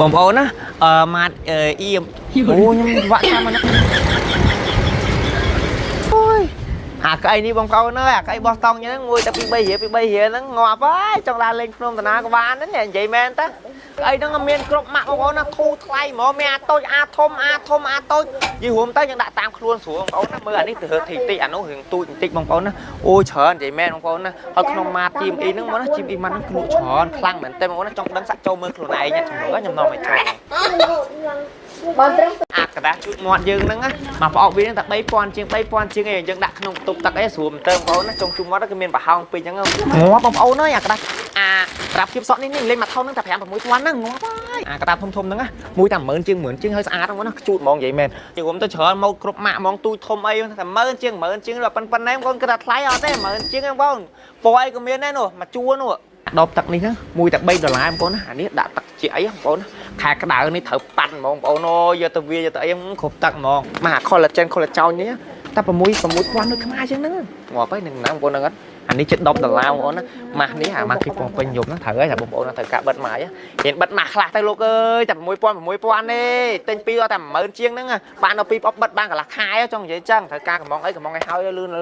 បងប្អូនណាម៉ាត់អ៊ីមអូខ្ញុំវាក់តាមណាអូយអាកៃនេះបងប្អូនអើយអាកៃបោះតង់ហ្នឹងមួយតែពី3រៀលហ្នឹងងាប់ហើយចង់ឡើងលេងភ្នំតាណាក៏បានហ្នឹងនិយាយមែនតាអីហ្នឹងមានគ្រប់ម៉ាក់បងប្អូនណាធូរថ្លៃហ្មងមានអាតូចអាធំអាតូចយីរួមទៅយើងដាក់តាមខ្លួនស្រួលបងប្អូនណាមើលអានេះទៅធីតិចអានោះរឿងទូចបន្តិចបងប្អូនណាអូច្រើននិយាយមែនបងប្អូនណាហើយក្នុងម៉ាត់ GME ហ្នឹងមកណា GME ម៉ាត់ហ្នឹងគឺលក់ច្រើនខ្លាំងមែនតែបងប្អូនណាចង់ដឹងសាក់ចូលមើលខ្លួនឯងខ្ញុំនាំឲ្យចូលបើត្រឹមអាកដាស់ជូតមាត់យើងហ្នឹងណាមកប្រអប់វាហ្នឹងតែ3000ជាងឯងយើងដាក់ក្នុងបន្ទប់ទឹកអីស្រួលមែនតើបងប្អូនណាចុងជូតមាត់គឺមានប្រហោងពេញហ្នឹងងាប់បងប្អូនអើយអាកដាស់អាក្រាបគៀបសក់នេះលេងមកថោហ្នឹងតែ5 6 ពាន់ហ្នឹងងាប់ហើយអាកដាស់ធំហ្នឹងណាមួយតែ10000ជាងហើយស្អាតហ្នឹងណាជូតហ្មងនិយាយមែនជាងរួមទៅច្រើនមកគ្រប់ម៉ាក់ហ្មងទូចធំអីតែ10000ជាងប៉ុណ្ណេះបងប្អូនគិតថាថ្លៃអត់ទេ10000ជាងបងប្អូនពណ៌អីក៏មានដែរនោះមកជួនោះដបទឹកនេះហ្នឹងមួយតែ$3បងប្អូនណាអានេះដាក់ទឹកជាអីបងប្អូនខែក្តៅនេះត្រូវប៉ាន់ហ្មងបងប្អូនអូយកទៅវាយកទៅអីគ្រប់ទឹកហ្មងមក collagen នេះតែ6,000ដូចខ្មែរចឹងហ្នឹងងាប់ហើយនឹងណាបងប្អូនហ្នឹងអានេះជិត$10បងប្អូនណាម៉ាស់នេះអាម៉ាស់ពីពងពេញយប់ហ្នឹងត្រូវហើយតែបងប្អូនត្រូវការបិទម៉ាស់ហ៊ានបិទម៉ាស់ខ្លះទៅលោកអើយតែ6,000ទេទិញពីរតែ10000ជាងហ្នឹងបានដល់ពីបបិទបានកន្លះខែចង់និយាយចឹងត្រូវការកំងអីកំងឲ្យហើយលឿននៅ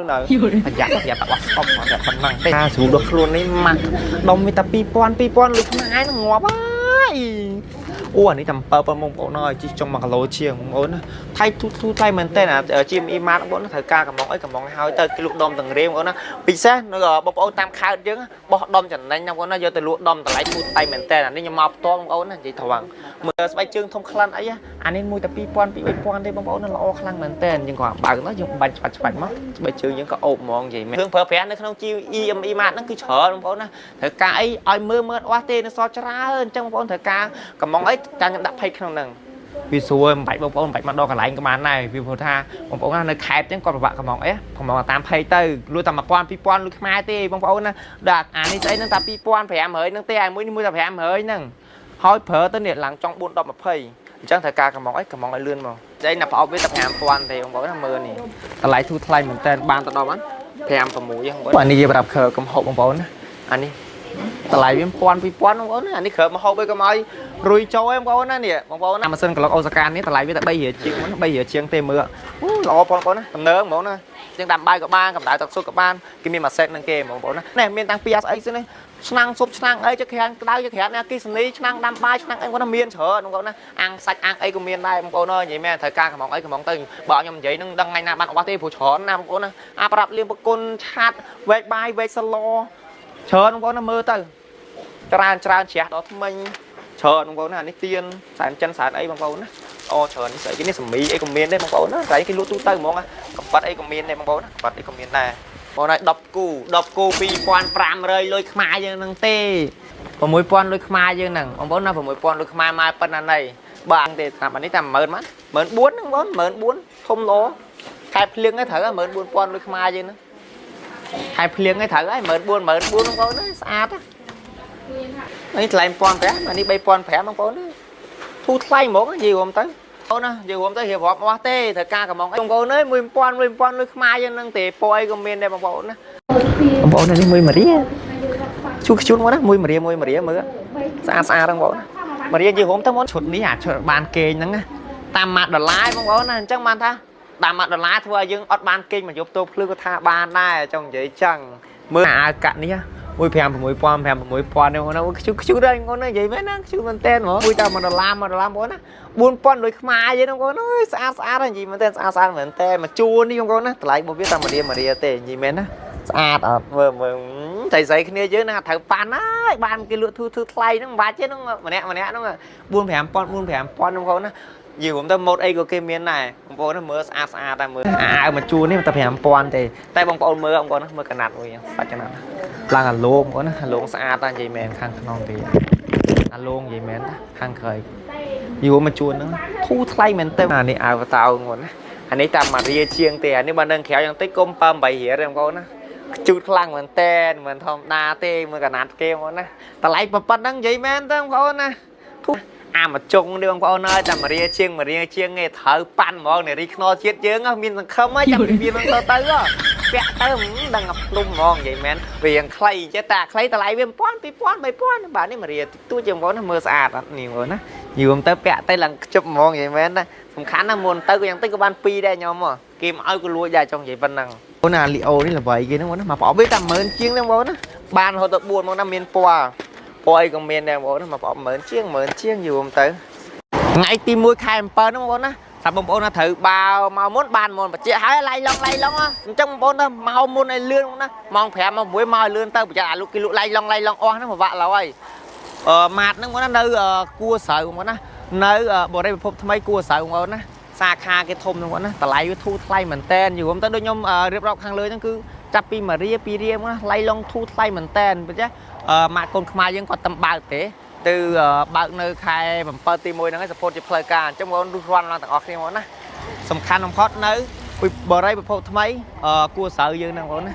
ប្រយ័ត្នតែបោះស្អប់តែប៉ុណ្ណឹងទេស្រួលដល់ខ្លួននេះម៉ាស់ដុំវាតែ2000ដូចខ្មែរហ្នឹងងាប់ហើយអូអានេះតែ7បងប្អូនអើយជីចុង1គីឡូជាងបងប្អូនណាថៃទូថ្លៃមែនតើអា GME ម៉ាត់បងប្អូនត្រូវការកំងអីកំងឲ្យទៅគេលក់ដុំទាំងរៀងបងប្អូនណាពិសេសនៅបងប្អូនតាមខេត្តយើងបោះដុំចំណេញបងប្អូនណាយកទៅលក់ដុំតម្លៃទូថ្លៃមែនតើអានេះខ្ញុំមកផ្ទាល់បងប្អូនណានិយាយត្រង់មើលស្បែកជើងធំក្លិនអីអានេះមួយតែ2000 3000ទេបងប្អូនណាល្អខ្លាំងមែនតើយើងក៏បើកទៅយើងបាញ់ច្បាច់មកស្បែកជើងយើងក៏អូបហ្មងនិយាយមែនគ្រឿងប្រើប្រាស់នៅក្នុង GME ម៉ាត់ហ្នឹងគឺច្រើនបងប្អូនណាត្រូវការអីឲ្យមើលអត់ទេនៅសល់ច្រើនអញ្ចឹងបងប្អូនត្រូវការកំងអីតាមខ្ញុំដាក់ផេកក្នុងហ្នឹងវាស្រួលមិនបាច់បងប្អូនមិនបាច់មកដល់កន្លែងក៏បានដែរវាព្រោះថាបងប្អូននៅខេត្តអញ្ចឹងគាត់ពិបាកកំងអីកំងតាមផេកទៅលួចតែ1000 2000លុយខ្មែរទេបងប្អូនណាដាក់អានេះស្អីហ្នឹងតែ2500ហ្នឹងទេអាមួយតែ500ហ្នឹងហើយប្រើទៅនេះឡើងចង់4 10 20អញ្ចឹងត្រូវការកំងអីកំងឲ្យលឿនមកស្អីណាប្រអប់វាតែ5000ទេបងប្អូនណាមើលនេះតម្លៃធូរថ្លៃមែនតើបានទៅដល់បាន5 6បងប្អូនអានេះជាប្រាប់កំហុកបងប្អូនណាអានេះតម្លៃវា1000 2000បងប្អូនណាអានេះគ្រើមហូបអីក៏មករុយចូលឯងបងប្អូនណានេះបងប្អូនណាម៉ាស៊ីនក្លុកអូសាកានេះតម្លៃវាតែ3រៀលជាង3រៀលជាងទេមើលល្អបងប្អូនណាតំណើងហ្មងណាជាងដាំបាយក៏បានកម្ដៅទឹកស៊ុបក៏បានគេមានម៉ាសេតនឹងគេបងប្អូនណានេះមានតាំងពីស្អីនេះឆ្នាំងស៊ុបឆ្នាំងអីចក្រានក្តៅចក្រានអាគិសនីឆ្នាំងដាំបាយឆ្នាំងអីបងប្អូនមានច្រើនបងប្អូនណាអាំងសាច់អាំងអីក៏មានដែរបងប្អូនអើយនិយាយមែនត្រូវការកំងអីកំងទៅបើខ្ញុំនិយាយនឹងដឹងថ្ងៃណាបានអស់ទេព្រោះច្រើនណាបងប្អូនណាអាប្រាប់លៀងប្រគុណឆាតវែកបាយវែកសឡច្រើនបងប្អូនណាមើលទៅច្រើនជ្រះដល់ថ្មិញច្រើនបងប្អូនណានេះទៀនសែនចិនសែនអីបងប្អូនណាអូច្រើនស្អីគេនេះសមីអីក៏មានដែរបងប្អូនណាតែគេលក់ទូទៅហ្មងកំប៉ាត់អីក៏មានដែរបងប្អូនណាកំប៉ាត់អីក៏មានដែរបងណា10គូ2500លុយខ្មែរយើងហ្នឹងទេ6000លុយខ្មែរយើងហ្នឹងបងប្អូនណា6000លុយខ្មែរមកប៉ុណ្ណាណីបាទទេតាមអានេះតែ10000ម៉ាត់14000ហ្នឹងបង14000ធំលោខែភ្លៀងឯងត្រូវ14000លុយខ្មែរយើងហ្នឹងខែភ្លៀងឯងត្រូវហើយ14000បងប្អូនណាស្អាតនេះថ្លៃ1500អានេះ3500បងប្អូនធូរថ្លៃហ្មងនិយាយរួមទៅអូនណានិយាយរួមទៅរៀបរាប់អស់ទេត្រូវការកំងអីបងប្អូនអើយ1000លុយខ្មែរយើងហ្នឹងទេពណ៌អីក៏មានដែរបងប្អូនណាបងប្អូននេះមួយមារីជូតមកណាមួយមារីមើលស្អាតហ្នឹងបងប្អូនមារីនិយាយរួមទៅមកឈុតនេះអាឈុតបានគេងហ្នឹងណាតាមម៉ាត់ដុល្លារបងប្អូនណាអញ្ចឹងបានថាតាមម៉ាត់ដុល្លារធ្វើឲ្យយើងអត់បានគេងមកយប់តោភ្លឺក៏ថាបានដែរចង់និយាយចឹងមើលអាវកាក់នេះ15000 6000 5000នេះបងណាខ្ជូតដែរបងណានិយាយមែនណាខ្ជូតមែនតើហ្មងមួយតែ1ដុល្លារបងណា4000លុយខ្មែរយើងបងណាអើយស្អាតហើយនិយាយមែនតើស្អាតមែនតើមកជួននេះបងណាតម្លៃរបស់វាតែ1រៀលទេនិយាយមែនណាស្អាតអត់មើលតែស្អីគ្នាយើងណាត្រូវប៉ាន់ហើយបានគេលក់ធូរថ្លៃហ្នឹងមិនបាច់ទេហ្នឹងម្នាក់ហ្នឹង4 5000បងណាយីរួមទៅម៉ូតអីក៏គេមានដែរបងប្អូនមើលស្អាតតែមើលអាវមកជួននេះតែ5000ទេតែបងប្អូនមើលបងប្អូនមើលកណាត់មួយសាច់កណាត់ឡើងអាលោងបងប្អូនណាអាលោងស្អាតតែនិយាយមែនខាងក្នុងទេអាលោងនិយាយមែនខាងក្រោយយីរួមមកជួនហ្នឹងធូរថ្លៃមែនទេអានេះអាវតោបងប្អូនណាអានេះតាម1រៀលជាងទេអានេះបើនឹងក្រៅយ៉ាងតិចគុំ7 8រៀលទេបងប្អូនណាជូតខ្លាំងមែនតែនមិនធម្មតាទេមើលកណាត់គេបងប្អូនណាតម្លៃប៉ុណ្ណឹងនិយាយមែនទេបងប្អូនណាអាមកចុងនេះបងប្អូនអើយតែ1រៀលជាងឯងត្រូវប៉ាន់ហ្មងនារីខ្នល់ជាតិយើងមានសង្ឃឹមហើយចាំពីវានឹងទៅពាក់ទៅមិនដឹងអាភ្លុំហ្មងនិយាយមែនវាយ៉ាងខ្លីចេះតែខ្លីតម្លៃវា1000 2000 3000បាទនេះ1រៀលទូចជាងបងប្អូនណាមើលស្អាតអត់នេះបងប្អូនណា nhiều hôm tới bẹ tay lần chụp món vậy mấy đó sầm khán là muốn tới cái tới ban pi đây nhau mà kim ơi cái lúa dài trong vậy vân năng bữa nào liệuนี่là vậy kia nó mà bỏ biết tầm mến chiên nó bố nó ban hồi tập buồn mong năm miền qua poi còn miền này bố nó mà bỏ mến chiên nhiều hôm tới ngay tim mũi khai em pơ nó bố nó sao bông bố nó thử bao màu mốt bàn môn mà chị hái lay long á trong bố nó màu môn này lươn nó mong phèm mà buổi màu lươn tao chả lúc cái lũ lay long oan nó mà vạ là ơi mặt nó nó nơi cua sợ của nó nơi bộ đây phục mấy cua sợ của nó xa kha cái thùng của nó ta lấy cái thu thay mình tên nhiều hôm tới đôi nhom riệp rọc hàng lưới nó cứ chắp pi mà ria nó lay long thu thay mình tên vậy chứ mặt con khai vẫn còn tầm bao thế từ bao nơi khai bằng party môi nó cái support cho play cả trong món run là tặng ọt đi món á sầm khăn không hot nơi bộ đây phục mấy cua sợ dư năng của nó